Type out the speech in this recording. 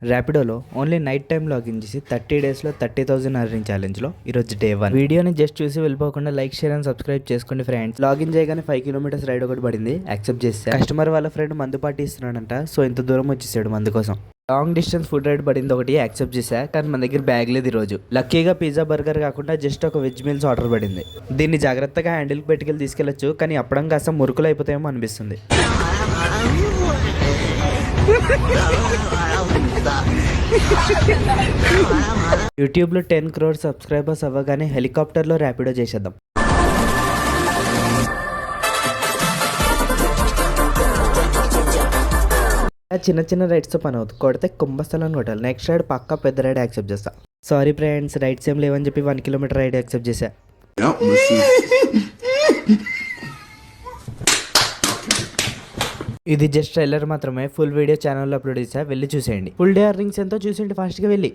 ర్యాపిడోలో only night time login చేసి 30 డేస్లో 30,000 earning ఛాలెంజ్లో ఈరోజు డే 1. వీడియోని జస్ట్ చూసి వెళ్ళిపోకుండా లైక్, షేర్ అండ్ సబ్స్క్రైబ్ చేసుకోండి ఫ్రెండ్స్. లాగిన్ చేయగానే 5 కిలోమీటర్స్ రైడ్ ఒకటి పడింది, యాక్సెప్ట్ చేస్తే కస్టమర్ వాళ్ళ ఫ్రెండ్ మందు పార్టీ ఇస్తున్నాడంట, సో ఇంత దూరం వచ్చేసాడు మందు కోసం. లాంగ్ డిస్టెన్స్ ఫుడ్ రైడ్ పడింది ఒకటి, యాక్సెప్ట్ చేశా. కానీ మన దగ్గర బ్యాగ్ లేదు ఈరోజు. లక్కీగా పిజ్జా బర్గర్ కాకుండా జస్ట్ ఒక వెజ్ మీల్స్ ఆర్డర్ పడింది. దీన్ని జాగ్రత్తగా హ్యాండిల్కి పెట్టుకెళ్ళి తీసుకెళ్లొచ్చు, కానీ అప్పడం కాస్త మురుకులు అయిపోతాయేమో అనిపిస్తుంది. యూట్యూబ్లో 10 crore సబ్స్క్రైబర్స్ అవ్వగానే హెలికాప్టర్లో ర్యాపిడో చేసేద్దాం. చిన్న చిన్న రైడ్స్తో పని అవుతుంది. కొడితే కుంభస్థలాన్ని కొట్టాలి. నెక్స్ట్ రైడ్ పక్కా పెద్ద రైడ్ యాక్సెప్ట్ చేస్తా. సారీ ఫ్రెండ్స్, రైడ్స్ ఏం లేవని చెప్పి 1 kilometer రైడ్ యాక్సెప్ట్ చేశా. ఇది జస్ట్ ట్రైలర్ మాత్రమే. ఫుల్ వీడియో ఛానల్లో అప్లోడ్ చేసా, వెళ్ళి చూసేయండి. ఫుల్ డే అర్నింగ్స్ ఎంతో చూసేయండి ఫాస్ట్గా వెళ్ళి.